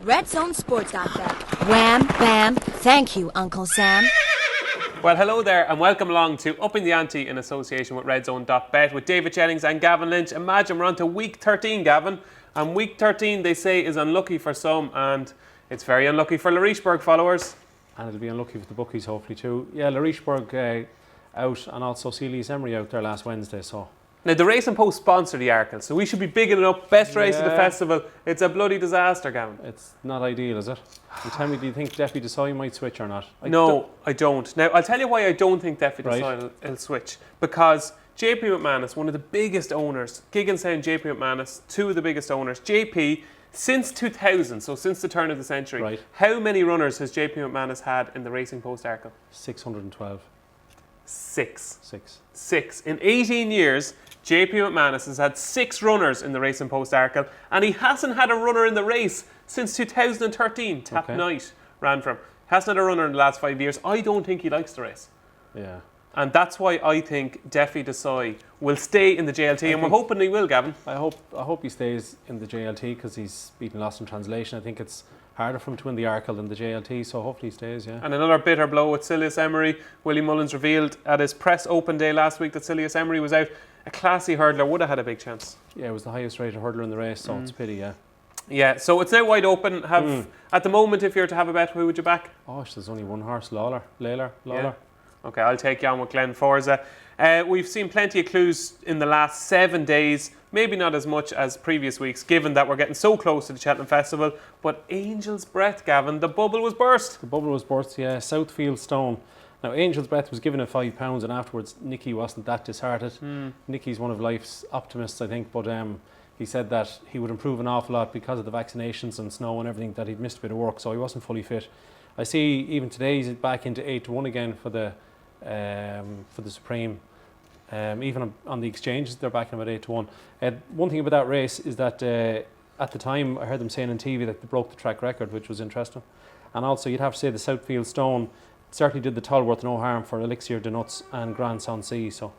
Red Zone Sports Ante. Wham, bam, thank you, Uncle Sam. Well, hello there and welcome along to Upping the Ante in association with RedZone.bet with David Jennings and Gavin Lynch. Imagine we're on to week 13, Gavin. And week 13, they say, is unlucky for some and it's very unlucky for Lynchburg followers. And it'll be unlucky for the bookies, hopefully, too. Yeah, Lynchburg out and also Celia's Emery out there last Wednesday, so... Now, the Racing Post sponsor the Arkle, so we should be bigging it up. Best race of the festival. It's a bloody disaster, Gavin. It's not ideal, is it? And tell me, do you think Deputy Desai might switch or not? No, I don't. Now, I'll tell you why I don't think Deputy Desai will switch. Because JP McManus, one of the biggest owners, Gigginsound, JP McManus, two of the biggest owners. JP, since 2000, so since the turn of the century, how many runners has JP McManus had in the Racing Post Arkle? 612. Six. In 18 years, JP McManus has had 6 runners in the Racing Post Arkle, and he hasn't had a runner in the race since 2013. Tap Knight ran for him. Hasn't had a runner in the last 5 years. I don't think he likes the race. Yeah. And that's why I think Deputy Desai will stay in the JLT, and we're hoping he will, Gavin. I hope he stays in the JLT because he's beaten Lost in Translation. I think it's harder for him to win the Arkle than the JLT, so hopefully he stays, yeah. And another bitter blow with Celia's Emery. Willie Mullins revealed at his press open day last week that Celia's Emery was out. A classy hurdler, would have had a big chance. Yeah, it was the highest rated hurdler in the race, so it's a pity, yeah. Yeah, so it's now wide open. At the moment, if you were to have a bet, who would you back? Oh, there's only one horse, Lawler. Yeah. Okay, I'll take you on with Glenn Forza. We've seen plenty of clues in the last 7 days. Maybe not as much as previous weeks, given that we're getting so close to the Cheltenham Festival. But Angel's Breath, Gavin, the bubble was burst. The bubble was burst, yeah. Southfield Stone. Now, Angel's Breath was given at £5, and afterwards, Nicky wasn't that disheartened. Nicky's one of life's optimists, I think, but he said that he would improve an awful lot because of the vaccinations and snow and everything, that he'd missed a bit of work, so he wasn't fully fit. I see even today he's back into 8-1 again for the Supreme. Even on the exchanges, they're back in about 8-1. One thing about that race is that at the time, I heard them saying on TV that they broke the track record, which was interesting. And also, you'd have to say the Southfield Stone certainly did the Tolworth no harm for Elixir de Nuts and Grand Sancy. So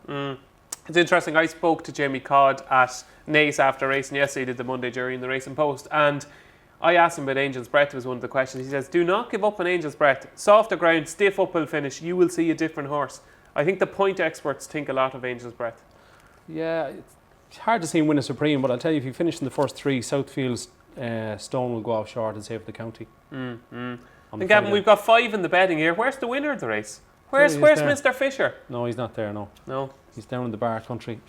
it's interesting. I spoke to Jamie Codd at Naas after racing yesterday. He did the Monday Jury in the Racing Post, and I asked him about Angel's Breath. Was one of the questions. He says, "Do not give up on Angel's Breath. Softer ground, stiff uphill finish. You will see a different horse." I think the point experts think a lot of Angel's Breath. Yeah, it's hard to see him win a Supreme, but I'll tell you, if you finish in the first 3, Southfield's Stone will go off short and save the county. And Gavin, we've got 5 in the betting here. Where's the winner of the race? Where's Mr. Fisher? No, he's not there, no. He's down in the bar country.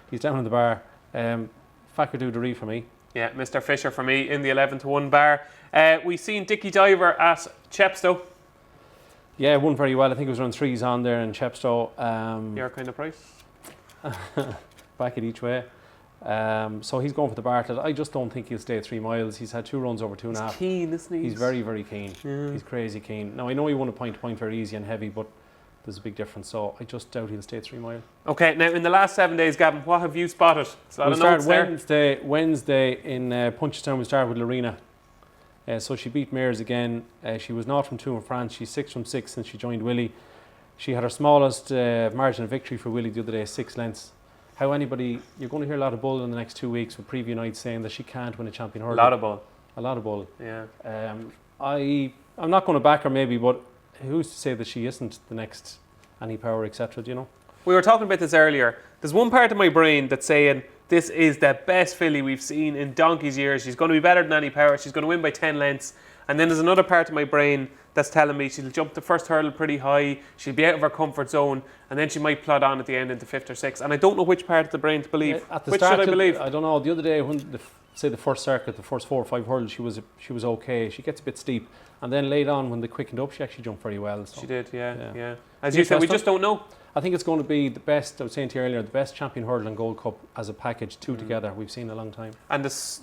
He's down in the bar. Fakadu Duri for me. Yeah, Mr. Fisher for me in the 11-1 bar. We've seen Dickie Diver at Chepstow. Yeah, won very well. I think it was around 3s on there in Chepstow. Your kind of price? Back it each way. So he's going for the Bartlett. I just don't think he'll stay 3 miles. He's had 2 runs over 2.5. He's keen, isn't he? He's very, very keen. He's crazy keen. Now, I know he won a point-to-point very easy and heavy, but there's a big difference. So I just doubt he'll stay 3 miles. Okay, now in the last 7 days, Gavin, what have you spotted? We started Wednesday in Punchestown. We started with Lorena. So she beat Mares again. She was 0 from 2 in France. She's 6 from 6 since she joined Willie. She had her smallest margin of victory for Willie the other day, 6 lengths. You're going to hear a lot of bull in the next 2 weeks with preview nights saying that she can't win a champion hurdle. A lot of bull. Yeah. I'm not going to back her maybe, but who's to say that she isn't the next Annie Power, etc., do you know? We were talking about this earlier. There's one part of my brain that's saying this is the best filly we've seen in donkey's years. She's going to be better than Annie Power. She's going to win by 10 lengths. And then there's another part of my brain that's telling me she'll jump the first hurdle pretty high, she'll be out of her comfort zone, and then she might plod on at the end into 5th or 6th. And I don't know which part of the brain to believe. Which should I believe? I don't know. The other day, when the first circuit, the first 4 or 5 hurdles, she was okay. She gets a bit steep, and then later on, when they quickened up, she actually jumped very well. So. She did, yeah. As you said, we just don't know. I think it's going to be the best, I was saying to you earlier, the best champion hurdle and Gold Cup as a package, 2 together, we've seen in a long time. And there's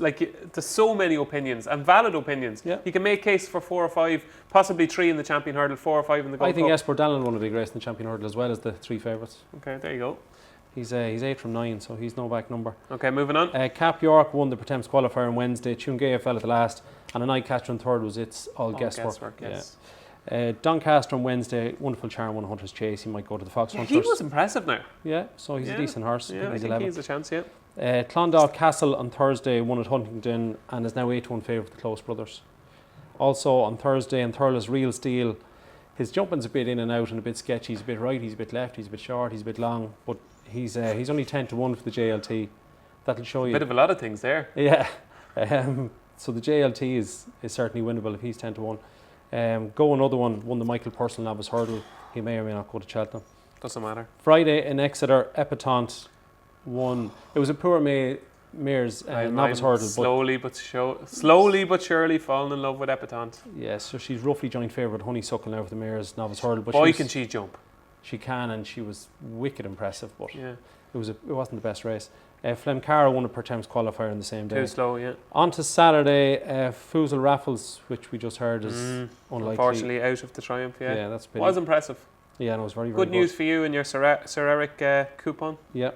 so many opinions, and valid opinions. Yeah. You can make case for 4 or 5, possibly 3 in the champion hurdle, 4 or 5 in the Gold Cup. I think Esper Dallin won a big race in the champion hurdle as well as the 3 favourites. Okay, there you go. He's 8 from 9, so he's no back number. Okay, moving on. Cap York won the Pretemps qualifier on Wednesday. Chungea fell at the last, and a night catcher on third was It's All Guesswork. Yes. Doncaster on Wednesday, Wonderful Charm won Hunter's Chase. He might go to the Fox Hunters. He was impressive now. Yeah, so he's a decent horse. Yeah, I think he has a chance, yeah. Clondalk Castle on Thursday won at Huntingdon and is now 8-1 favourite for the Close Brothers. Also on Thursday in Thurles Real Steel, his jumping's a bit in and out and a bit sketchy. He's a bit right, he's a bit left, he's a bit short, he's a bit long, but he's only 10-1 for the JLT. That'll show you. Bit of a lot of things there. Yeah. So the JLT is certainly winnable if he's 10-1. Go another one, won the Michael Purcell Novice Hurdle. He may or may not go to Cheltenham. Doesn't matter. Friday in Exeter, Epatante won. It was a poor mare's novice hurdle. Slowly but surely falling in love with Epatante. Yeah, so she's roughly joint favourite Honeysuckle now for the mare's novice hurdle. But Boy, can she jump. She can, and she was wicked impressive, but yeah. It wasn't the best race. Flemcara won a per temps qualifier in the same day. Too slow, yeah. On to Saturday, Foozle Raffles, which we just heard is unlikely. Unfortunately out of the Triumph, yeah. Yeah, that's a pity. Was impressive. Yeah, no, it was very, very good. News for you and your Sir Eric coupon. Yeah.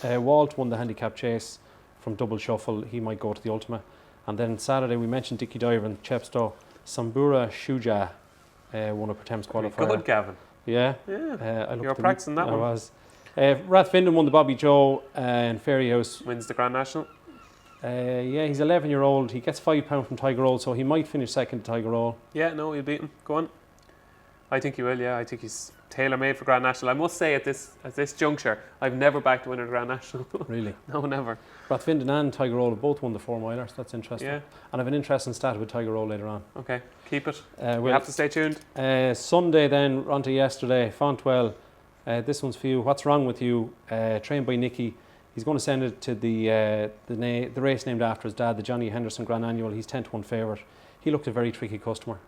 Walt won the handicap chase from double shuffle. He might go to the Ultima. And then Saturday, we mentioned Dickie Diver and Chepstow. Sambura Shuja won a per temps qualifier. Good, Gavin. Yeah. You were practicing that one. I was. Rathfinden won the Bobby Joe and Fairy House. Wins the Grand National. Yeah, he's 11-year-old. He gets £5 from Tiger Roll, so he might finish second to Tiger Roll. Yeah, no, he'll beat him. Go on. I think he will, yeah. I think he's tailor-made for Grand National. I must say at this juncture, I've never backed a winner of Grand National. Really? No, never. Rathfinden and Tiger Roll have both won the 4 milers. That's interesting. Yeah. And I have an interesting stat with Tiger Roll later on. Okay, keep it. We'll have to stay tuned. Sunday then, on to yesterday, Fontwell. This one's for you. What's wrong with you? Trained by Nicky. He's going to send it to the race named after his dad, the Johnny Henderson Grand Annual. He's 10-1 favourite. He looked a very tricky customer.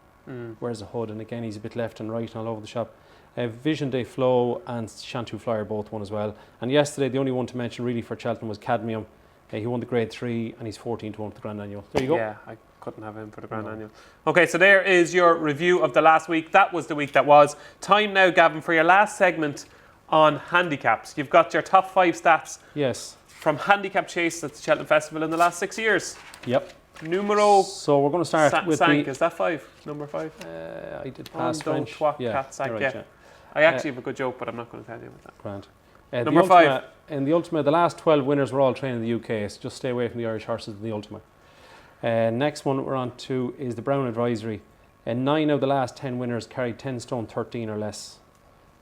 Wears a hood, and again, he's a bit left and right and all over the shop. Vision Day Flow and Shantou Flyer both won as well. And yesterday, the only one to mention really for Cheltenham was Cadmium. He won the Grade 3 and he's 14-1 for the Grand Annual. There you go. Yeah, I couldn't have him for the Grand Annual. Okay, so there is your review of the last week. That was the week that was. Time now, Gavin, for your last segment on handicaps. You've got your top 5 stats. Yes. From handicap chase at the Cheltenham Festival in the last 6 years. Yep. Numero. So we're going to start with Sank. Is that 5? Number 5? I did pass French. Cat Sank, right, yeah. I actually have a good joke, but I'm not going to tell you about that. Grand. Number 5. In the Ultima, the last 12 winners were all trained in the UK, so just stay away from the Irish horses in the Ultima. Next one we're on to is the Brown Advisory. 9 of the last 10 winners carried 10 stone 13 or less.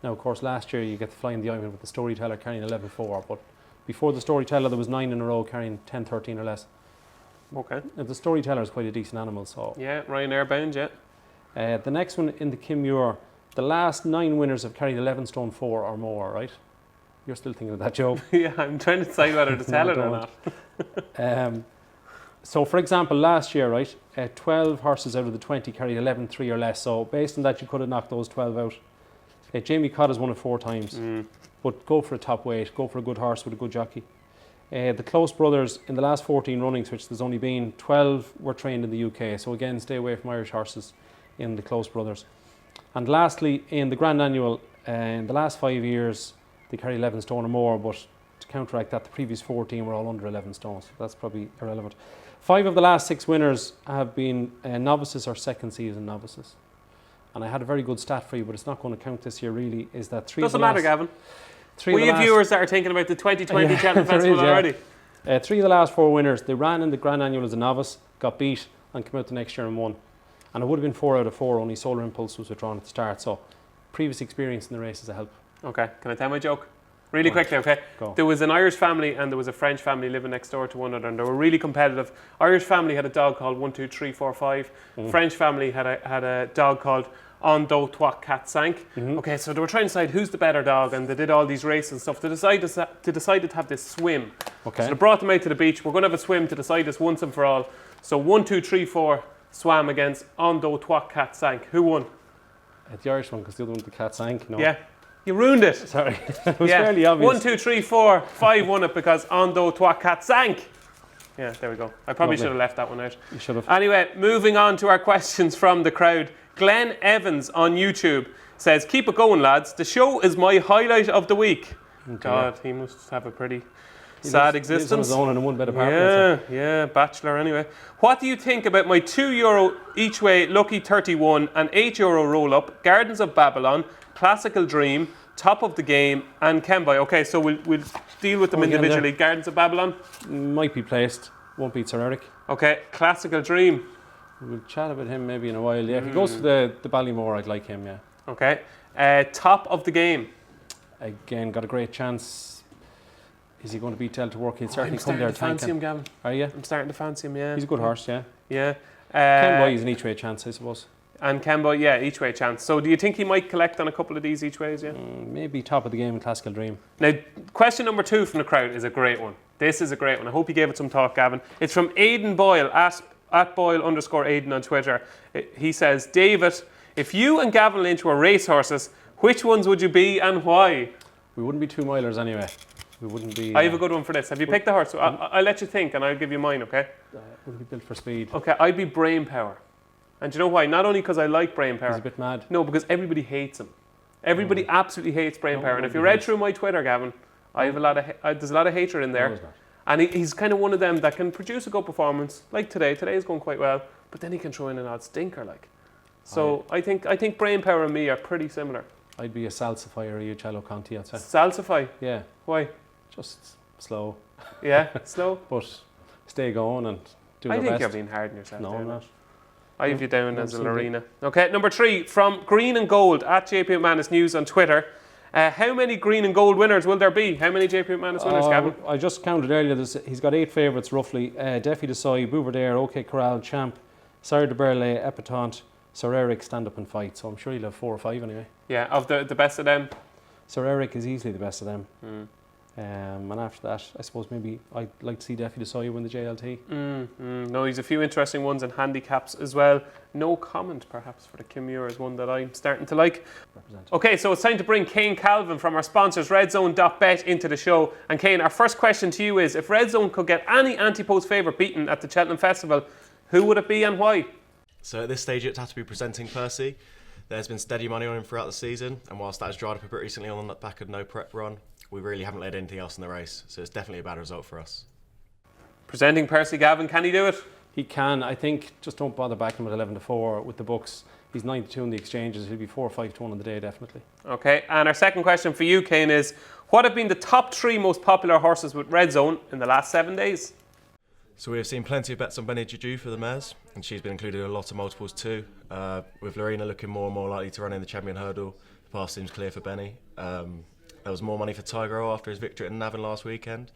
Now, of course, last year you get the Flying Diamond with the Storyteller carrying 11-4, but before the Storyteller there was 9 in a row carrying 10, 13 or less. Okay. Now, the Storyteller is quite a decent animal, so... Yeah, Ryanair bound, yeah. The next one in the Kim Muir, the last 9 winners have carried 11 stone 4 or more, right? You're still thinking of that joke. Yeah, I'm trying to decide whether to tell it or not. So, for example, last year, right, 12 horses out of the 20 carried 11-3 or less, so based on that you could have knocked those 12 out. Jamie Codd has won it 4 times, but go for a top weight, go for a good horse with a good jockey. The Close Brothers, in the last 14 runnings, which there's only been, 12 were trained in the UK, so again, stay away from Irish horses in the Close Brothers. And lastly, in the Grand Annual, in the last 5 years, they carry 11 stone or more, but to counteract that, the previous 14 were all under 11 stones, so that's probably irrelevant. 5 of the last 6 winners have been novices or second season novices. And I had a very good stat for you, but it's not going to count this year really, is that 3 Doesn't matter, Gavin. 3 we have viewers that are thinking about the 2020 Cheltenham Festival already. 3 of the last 4 winners, they ran in the Grand Annual as a novice, got beat, and came out the next year and won. And it would have been 4 out of 4, only Solar Impulse was withdrawn at the start, so previous experience in the race is a help. Okay, can I tell my joke? Really quickly, okay? Go. There was an Irish family and there was a French family living next door to one another, and they were really competitive. Irish family had a dog called 1, 2, 3, 4, 5. French family had a dog called On Do Trois Cat Cinq. Okay, so they were trying to decide who's the better dog, and they did all these races and stuff. They decided to have this swim. Okay. So they brought them out to the beach. We're going to have a swim to decide this once and for all. So 1, 2, 3, 4 swam against On Do Trois Cat Cinq. Who won? The Irish one, because the other one, the Cat Sank. No. Yeah. You ruined it. Sorry. It was fairly obvious. 1, 2, 3, 4, 5 won it because On Do Trois Cat Cinq. Yeah, there we go. I probably should have left that one out. You should have. Anyway, moving on to our questions from the crowd. Glenn Evans on YouTube says, "Keep it going, lads. The show is my highlight of the week." Okay. God, he must have a pretty sad existence. He lives on his own in a one-bed apartment. Yeah, bachelor anyway. What do you think about my €2 each way Lucky 31 and €8 roll-up, Gardens of Babylon, Classical Dream, Top of the Game, and Kemboy. Okay, so we'll deal with them individually. Gardens of Babylon. Might be placed. Won't beat Sir Eric. Okay, Classical Dream. We'll chat about him maybe in a while. Yeah, if he goes for the Ballymore, I'd like him, yeah. Okay. Top of the Game. Again, got a great chance. Is he going to beat Del to work? He'll certainly I'm come there starting to fancy him, Gavin. Are you? I'm starting to fancy him, yeah. He's a good horse, yeah. Yeah. Kemboy is an each way chance, I suppose. And Kemboy, yeah, each way chance. So do you think he might collect on a couple of these each ways, yeah? Maybe Top of the Game in Classical Dream. Now, question number 2 from the crowd is a great one. This is a great one. I hope you gave it some thought, Gavin. It's from Aidan Boyle, at Boyle_Aidan on Twitter. He says, David, if you and Gavin Lynch were racehorses, which ones would you be and why? We wouldn't be 2 milers anyway. We wouldn't be... I have a good one for this. Have you picked the horse? I'll let you think and I'll give you mine, okay? Wouldn't be built for speed. Okay, I'd be Brain Power. And do you know why? Not only because I like Brain Power. He's a bit mad. No, because everybody hates him. Everybody absolutely hates Brain Power. And if you read through my Twitter, Gavin, I have a lot of there's a lot of hatred in there. No, he's not. And he's kind of one of them that can produce a good performance, like today. Today is going quite well, but then he can throw in an odd stinker, like. So I think Brain Power and me are pretty similar. I'd be a Salsify or a Uccello Conti, I'd say. Salsify? Yeah. Why? Just slow. Yeah, slow. But stay going and do I the think best. you're being hard on yourself. No, I'm not. I have you down as a absolutely. Lorena. Okay, number 3 from Green and Gold at JP McManus News on Twitter. How many Green and Gold winners will there be? How many JP McManus winners, Gavin? I just counted earlier. He's got 8 favourites roughly. Defi Desai, Bouverdare, OK Corral, Champ, Sire de Berlay, Epatante, Sir Eric stand up and fight. So I'm sure he'll have 4 or 5 anyway. Yeah, of the best of them. Sir Eric is easily the best of them. And after that, I suppose maybe I'd like to see Defi Desai win the JLT. No, he's a few interesting ones in handicaps as well. No comment, perhaps, for the Kim Muir is one that I'm starting to like. Okay, so it's time to bring Kane Calvin from our sponsors, RedZone.bet, into the show. And Kane, our first question to you is, if RedZone could get any anti-post favourite beaten at the Cheltenham Festival, who would it be and why? So at this stage, it'd have to be Presenting Percy. There's been steady money on him throughout the season, and whilst that has dried up a bit recently on the back of no prep run, we really haven't led anything else in the race, so it's definitely a bad result for us. Presenting Percy, Gavin, can he do it? He can. I think just don't bother backing him at 11-4 with the books. He's 9-2 in the exchanges. He'll be 4 or 5-1 on the day, definitely. Okay, and our second question for you, Kane, is what have been the top 3 most popular horses with RedZone in the last 7 days? So we have seen plenty of bets on Benny Juju for the mares, and she's been included in a lot of multiples too. With Lorena looking more and more likely to run in the Champion Hurdle, the path seems clear for Benny. There was more money for Tiger after his victory at Navan last weekend,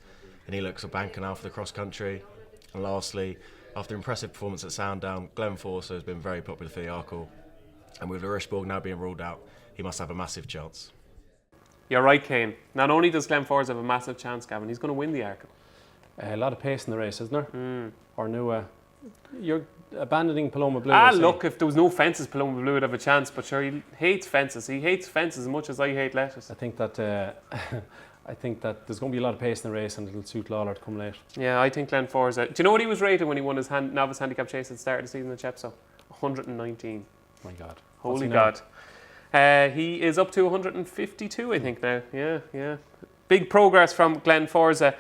and he looks a banker now for the cross country. And lastly, after impressive performance at Sandown, Glenn Forster has been very popular for the Arkle, and with Lorishborg now being ruled out, he must have a massive chance. You're right, Kane. Not only does Glenn Forster have a massive chance, Gavin, he's going to win the Arkle. a lot of pace in the race, isn't there? Or Nua. You're abandoning Paloma Blue. Look, if there was no fences, Paloma Blue would have a chance, but sure, he hates fences. He hates fences as much as I hate lettuce. I think that I think that there's going to be a lot of pace in the race and it'll suit Lawler to come late. Yeah, I think Glenn Forza. Do you know what he was rated when he won his novice handicap chase at the start of the season at Chepstow? 119. My God. Holy God. He is up to 152, I think, now. Yeah. Big progress from Glenn Forza.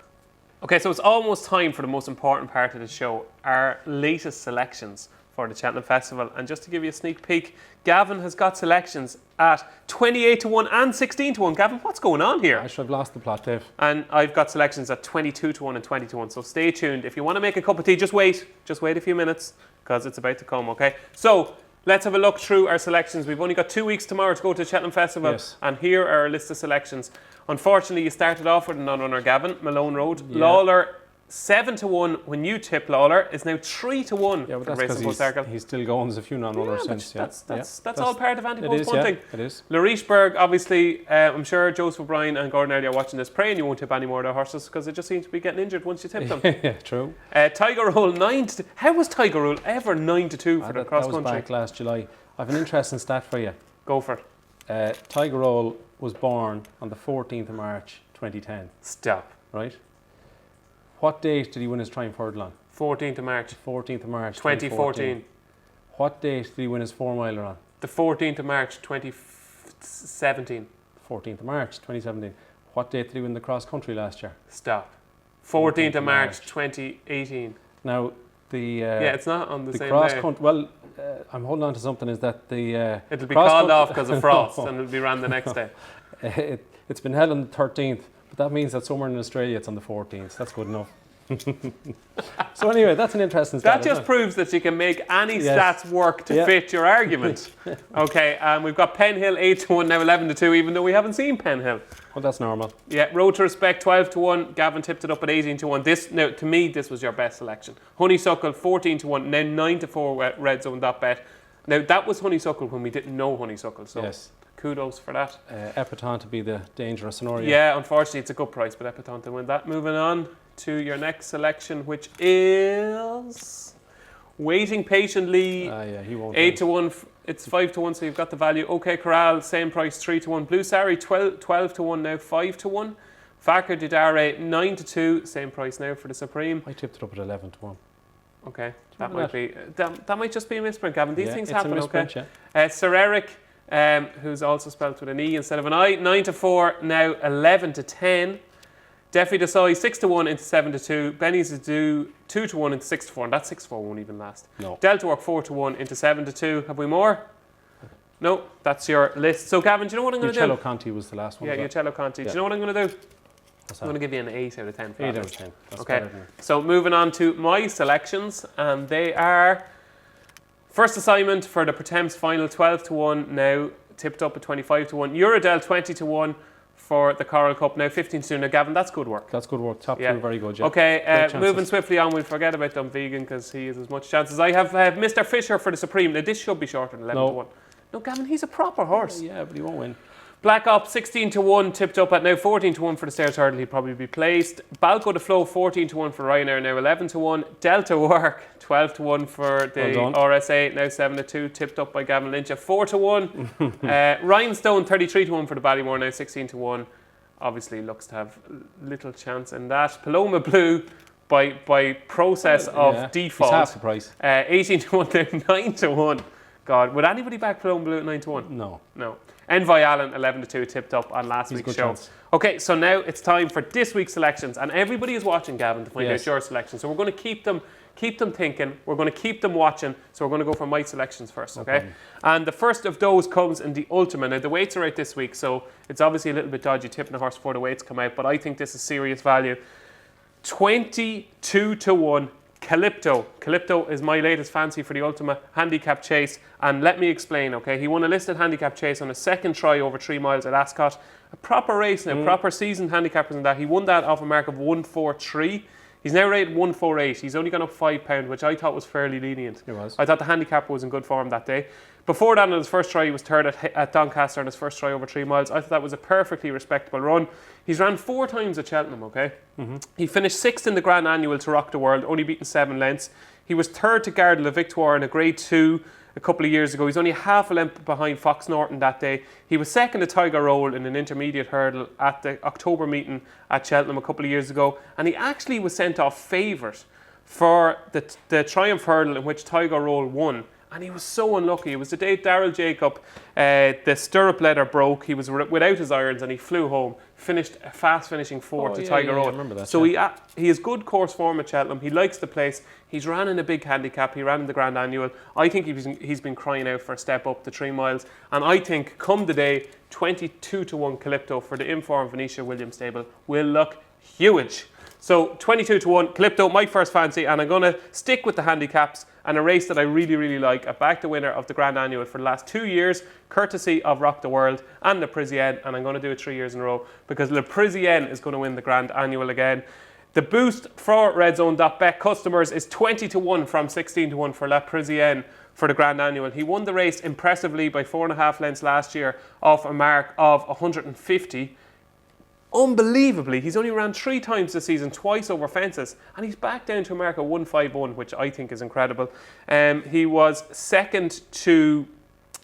Okay, so it's almost time for the most important part of the show, our latest selections for the Cheltenham Festival. And just to give you a sneak peek, Gavin has got selections at 28-1 and 16-1. Gavin, what's going on here? I should have lost the plot, Dave. And I've got selections at 22-1 and 20-1. So stay tuned. If you want to make a cup of tea, just wait a few minutes because it's about to come, okay? So let's have a look through our selections. We've only got 2 weeks tomorrow to go to the Cheltenham Festival. Yes. And here are our list of selections. Unfortunately, you started off with a non-runner, Gavin, Malone Road. Yeah. Lawler, 7-1 when you tipped Lawler, is now 3-1. Yeah, but for that's because he's still going. There's a few non-runners since. That's all part of anti-post punting. It is. Larichburg, obviously, I'm sure Joseph O'Brien and Gordon Early are watching this, praying you won't tip any more of their horses because they just seem to be getting injured once you tip them. Yeah, true. Tiger Roll, 9-2. How was Tiger Roll ever 9-2 for the cross that country? was back last July. I have an interesting stat for you. Go for it. Tiger Roll was born on the 14th of March 2010. Stop. Right? What date did he win his Triumph Hurdle on? 14th of March. 14th of March 2014. What date did he win his 4-miler on? The 14th of March 2017. 14th of March 2017. What date did he win the cross country last year? Stop. 14th of March 2018. Now, it's not on the same cross day. country. Well, I'm holding on to something. Is that the it'll be called off because of frost and it'll be ran the next day. It's been held on the 13th, but that means that somewhere in Australia it's on the 14th. That's good enough. So anyway, that's an interesting stat. That just proves that you can make any Yes. stats work to fit your argument. Okay, we've got Penhill 8-1, now 11-2, even though we haven't seen Penhill. Well, that's normal. Yeah, Road to Respect 12-1. Gavin tipped it up at 18-1. This, now, to me, this was your best selection. Honeysuckle 14-1, now 9-4 Red Zone bet. Now that was Honeysuckle when we didn't know Honeysuckle, so Yes. kudos for that. Epiton to be the dangerous scenario. Yeah, unfortunately it's a good price, but Epiton to win that. Moving on to your next selection, which is Waiting Patiently. Yeah, he won't. 8-1. It's 5-1, so you've got the value. OK Corral, same price, 3-1. Blue Sari 12-1 now, 5-1. Fakir Didare 9-2, same price now for the Supreme. I tipped it up at 11-1. Okay, that might be that might just be a misprint, Gavin. These things it's happen. A misprint, Okay. yeah. Sir Eric, who's also spelled with an E instead of an I, 9-4 now, 11-10. Defi Desai 6-1 into 7-2. Benny's is due 2-1 into 6-4, and that 6-4 won't even last. No. Delta Work 4-1 into 7-2. Have we more? No, that's your list. So Gavin, do you know what I'm going to do? Uccello Conti was the last one. Yeah, Uccello Conti. Do you know what I'm going to do? What's I'm that? going to give you an 8 out of 10 for 8 that out of list. 10. That's Okay, better than it. so moving on to my selections, and they are first assignment for the Pretemps final 12-1 now, tipped up at 25-1. Eurodel 20-1 for the Coral Cup now, 15-2. Now, Gavin, that's good work. That's good work. Top Yeah. two, very good. Yeah. Okay, Great chances. moving swiftly on, we'll forget about Dunvegan because he has as much chance as I have. Mr. Fisher for the Supreme. Now, this should be shorter than 11-1. No, Gavin, he's a proper horse. Yeah, but he won't win. Black Ops 16-1, tipped up at now 14-1 for the Stairs Hurdle. He'd probably be placed. Balco the Flow 14-1 for Ryanair, now 11-1. Delta Work 12-1 for the Well done. RSA, now 7-2, tipped up by Gavin Lynch at 4-1. Rhinestone 33-1 for the Ballymore, now 16-1. Obviously looks to have little chance in that. Paloma Blue by process of default. It's half the price. 18-1, now 9-1. God, would anybody back Paloma Blue at 9-1? No. No. Envoy Allen 11-2, tipped up on last He's week's good show. chance. Okay, so now it's time for this week's selections, and everybody is watching, Gavin, to find Yes. out your selection. So we're going to keep them thinking. We're going to keep them watching. So we're going to go for my selections first, okay? problem. And the first of those comes in the Ultima. Now the weights are out this week, so it's obviously a little bit dodgy tipping a horse before the weights come out, but I think this is serious value. 22-1. Calypto. Calypto is my latest fancy for the Ultima handicap chase, and let me explain, okay? He won a listed handicap chase on a second try over 3 miles at Ascot. A proper race now, proper seasoned handicappers in that. He won that off a mark of 143. He's now rated 148. He's only gone up £5, which I thought was fairly lenient. It was. I thought the handicapper was in good form that day. Before that, on his first try, he was third at Doncaster on his first try over 3 miles. I thought that was a perfectly respectable run. He's ran 4 times at Cheltenham, okay? He finished 6th in the Grand Annual to Rock the World, only beaten 7 lengths. He was third to Garde La Victoire in a Grade 2 a couple of years ago. He's only half a length behind Fox Norton that day. He was second to Tiger Roll in an intermediate hurdle at the October meeting at Cheltenham a couple of years ago. And he actually was sent off favourite for the Triumph Hurdle in which Tiger Roll won. And he was so unlucky. It was the day Daryl Jacob, the stirrup leather broke. He was without his irons and he flew home. Finished a fast finishing 4th to Tiger Roll. I remember that. So he has good course form at Cheltenham. He likes the place. He's ran in a big handicap. He ran in the Grand Annual. I think he's been crying out for a step up to 3 miles. And I think come the day, 22-1 Calypto for the informed Venetia Williams stable will look huge. So 22-1 Calypto, my first fancy, and I'm going to stick with the handicaps and a race that I really, really like. I backed the winner of the Grand Annual for the last 2 years, courtesy of Rock the World and Le Parisienne, and I'm going to do it 3 years in a row because Le Parisienne is going to win the Grand Annual again. The boost for RedZone.bet customers is 20-1 from 16-1 for La Parisienne for the Grand Annual. He won the race impressively by 4.5 lengths last year off a mark of 150. Unbelievably, he's only ran 3 times this season, twice over fences, and he's back down to a mark of 151, which I think is incredible. He was second to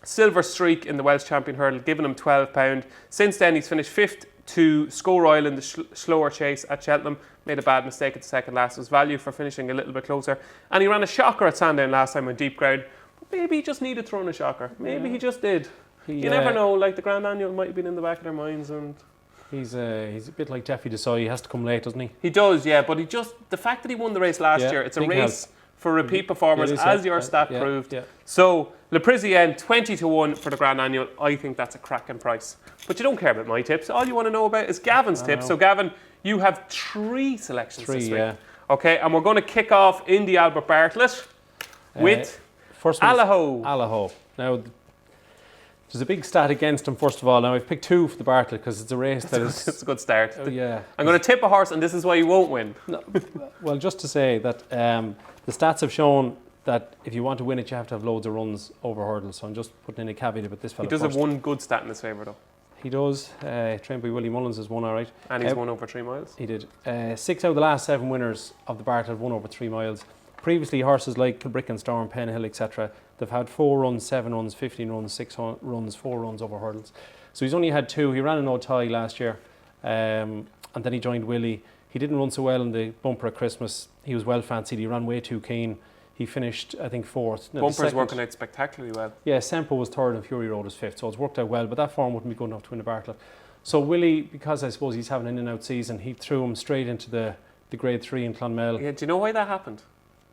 Silver Streak in the Welsh Champion Hurdle, giving him £12. Since then, he's finished 5th to Sco Royal in the slower chase at Cheltenham. Made a bad mistake at the second last. It was value for finishing a little bit closer. And he ran a shocker at Sandown last time on deep ground. But maybe he just needed throwing a shocker. Maybe he just did. You never know. Like the Grand Annual might have been in the back of their minds and... He's a bit like Jeffy Desai. He has to come late, doesn't he? He does, yeah, but the fact that he won the race last year, it's a big race for repeat performers, It is, as yeah. your stat Yeah, proved. yeah. So, Le Parisienne, 20-1 for the Grand Annual. I think that's a cracking price. But you don't care about my tips. All you want to know about is Gavin's tips. know. So, Gavin, you have 3 selections this week. Yeah. Okay, and we're going to kick off in the Albert Bartlett with First one's Allaho. Allaho. Now, there's a big stat against him, first of all. Now, I've picked 2 for the Bartlett because it's a race that is... It's a good start. yeah. I'm going to tip a horse, and this is why you won't win. No, well, just to say that the stats have shown that if you want to win it, you have to have loads of runs over hurdles. So I'm just putting in a caveat about this fella He does first. have one good stat in his favour, though. He does. Trained by Willie Mullins has won, all right. And he's won over 3 miles. He did. 6 out of the last 7 winners of the Bartlett have won over 3 miles. Previously, horses like Kilbrick and Storm, Penhill, etc., they've had 4 runs, 7 runs, 15 runs, 6 runs, 4 runs over hurdles. So he's only had 2. He ran an tie last year, and then he joined Willie. He didn't run so well in the bumper at Christmas. He was well fancied. He ran way too keen. He finished, I think, 4th. Now, Bumper's working out spectacularly well. Yeah, Sempo was 3rd and Fury Road was 5th, so it's worked out well, but that form wouldn't be good enough to win the Bartlett. So Willie, because I suppose he's having an in-and-out season, he threw him straight into the Grade 3 in Clonmel. Yeah, do you know why that happened?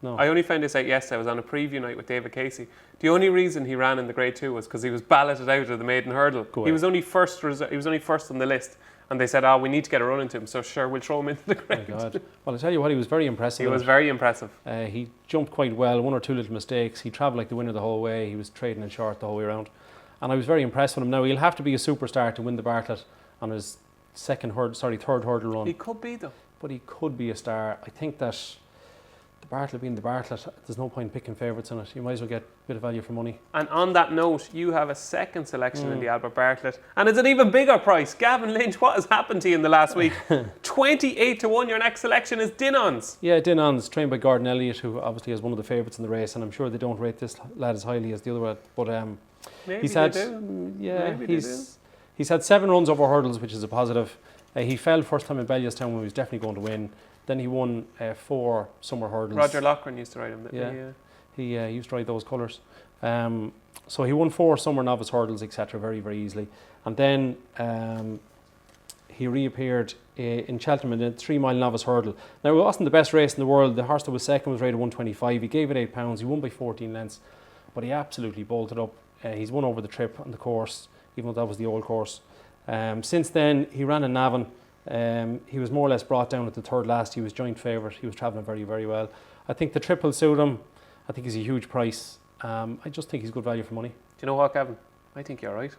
No. I only found this out yesterday. I was on a preview night with David Casey. The only reason he ran in the Grade 2 was because he was balloted out of the maiden hurdle. He was only first. He was only first on the list, and they said, we need to get a run into him, so sure, we'll throw him into the Grade. Oh my God. Well, I tell you what, he was very impressive. He was very impressive. He jumped quite well, 1 or 2 little mistakes. He travelled like the winner the whole way. He was trading in short the whole way around. And I was very impressed with him. Now, he'll have to be a superstar to win the Bartlett on his third hurdle run. He could be, though. But he could be a star. I think that the Bartlett being the Bartlett, there's no point picking favourites in it. You might as well get a bit of value for money. And on that note, you have a second selection in the Albert Bartlett, and it's an even bigger price. Gavin Lynch, what has happened to you in the last week? 28-1. Your next selection is Dinons. Yeah, Dinons, trained by Gordon Elliott, who obviously is one of the favourites in the race, and I'm sure they don't rate this lad as highly as the other one. But Maybe he's they had, do. yeah, Maybe they do. he's had 7 runs over hurdles, which is a positive. He fell first time in Belliostown when he was definitely going to win. Then he won 4 summer hurdles. Roger Loughran used to ride him, didn't he? He used to ride those colours. So he won 4 summer novice hurdles, etc., very, very easily. And then he reappeared in Cheltenham in a 3-mile novice hurdle. Now, it wasn't the best race in the world. The horse that was second was rated 125. He gave it £8. He won by 14 lengths, but he absolutely bolted up. He's won over the trip on the course, even though that was the old course. Since then, he ran in Navan. He was more or less brought down at the third last. He was joint favourite. He was travelling very, very well. I think the triple suit him. I think he's a huge price. I just think he's good value for money. Do you know what, Gavin? I think you're right.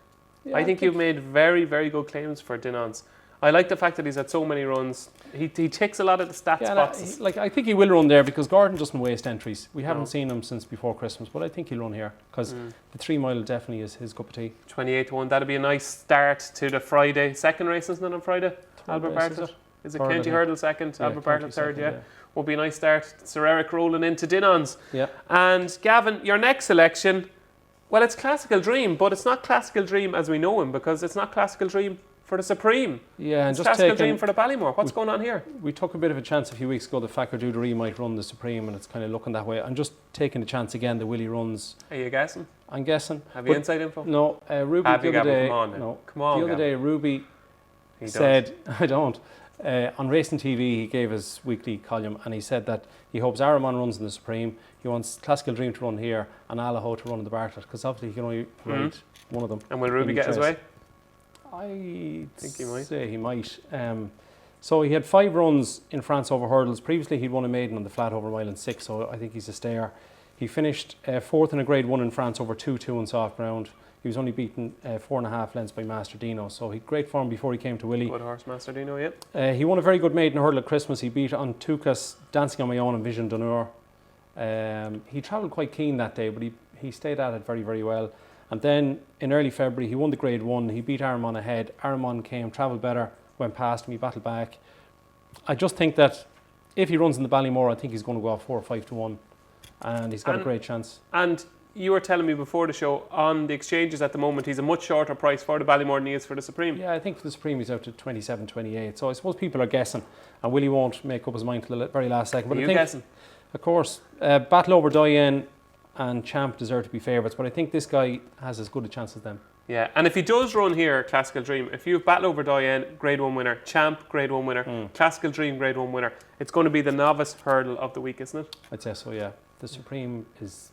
Yeah, I think you've made very, very good claims for Dinons. I like the fact that he's had so many runs. He ticks a lot of the stats boxes. I think he will run there because Gordon doesn't waste entries. We haven't seen him since before Christmas, but I think he'll run here because the 3 mile definitely is his cup of tea. 28-1. That'll be a nice start to the Friday. Second race, isn't it, on Friday? Albert race, Bartlett. Is it Third, County Hurdle second? Yeah, Albert Bartlett County third, second, yeah. Will be a nice start. Sir Eric rolling into Dinons. Yeah. And Gavin, your next selection, well, it's Classical Dream, but it's not Classical Dream as we know him because it's not Classical Dream for the Supreme. Yeah, and it's just Classical Dream for the Ballymore. What's going on here? We took a bit of a chance a few weeks ago that Fakir Duderee might run the Supreme, and it's kind of looking that way. I'm just taking a chance again that Willie runs. Are you guessing? I'm guessing. Have you inside info? No, Ruby Have the you, other Gavin? day. Come on now. No, Come on, the other day Ruby He said, I don't. On Racing TV, he gave his weekly column, and he said that he hopes Araman runs in the Supreme. He wants Classical Dream to run here and Allaho to run in the Bartlett, because obviously he can only ride one of them. And will Ruby get his way? I think he might. Say he might. So he had 5 runs in France over hurdles. Previously he'd won a maiden on the flat over 1 mile 6, so I think he's a stayer. He finished 4th in a Grade 1 in France over 2-2 in soft ground. He was only beaten 4.5 lengths by Master Dino, so he had great form before he came to Willie. Good horse, Master Dino, yep. He won a very good maiden hurdle at Christmas. He beat Antukas, Dancing on My Own and Vision d'Honneur. He travelled quite keen that day, but he stayed at it very, very well. And then in early February, he won the Grade 1. He beat Aramon ahead. Aramon came, travelled better, went past him, he battled back. I just think that if he runs in the Ballymore, I think he's going to go off 4 or 5-1. And he's got a great chance. And you were telling me before the show, on the exchanges at the moment, he's a much shorter price for the Ballymore than he is for the Supreme. Yeah, I think for the Supreme he's out to 27, 28. So I suppose people are guessing. And Willie won't make up his mind till the very last second. But Are you I think, guessing? Of course, Battle Over Diane and Champ deserve to be favourites. But I think this guy has as good a chance as them. Yeah, and if he does run here, Classical Dream, if you have Battle Over Diane, Grade 1 winner, Champ, Grade 1 winner, Classical Dream, Grade 1 winner, it's going to be the novice hurdle of the week, isn't it? I'd say so, yeah. The Supreme is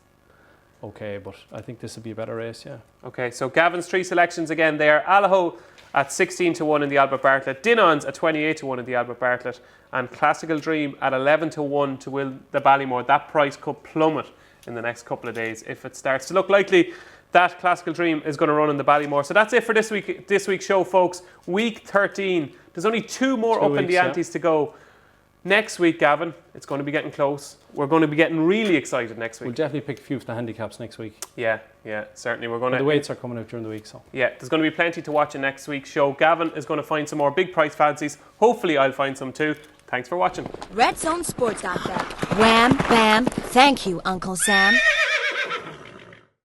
okay, but I think this would be a better race, yeah. Okay, so Gavin's 3 selections again there. Allaho at 16 to 1 in the Albert Bartlett. Dinons at 28 to 1 in the Albert Bartlett. And Classical Dream at 11 to 1 to win the Ballymore. That price could plummet in the next couple of days if it starts to look likely that Classical Dream is going to run in the Ballymore. So that's it for this week's show, folks. Week 13. There's only 2 more up in the antes to go. Next week, Gavin, it's going to be getting close. We're going to be getting really excited next week. We'll definitely pick a few of the handicaps next week. Yeah, certainly. We're going to. The weights are coming out during the week, so. Yeah, there's going to be plenty to watch in next week's show. Gavin is going to find some more big price fancies. Hopefully, I'll find some too. Thanks for watching. Red Zone Sports Ante. Wham, bam. Thank you, Uncle Sam.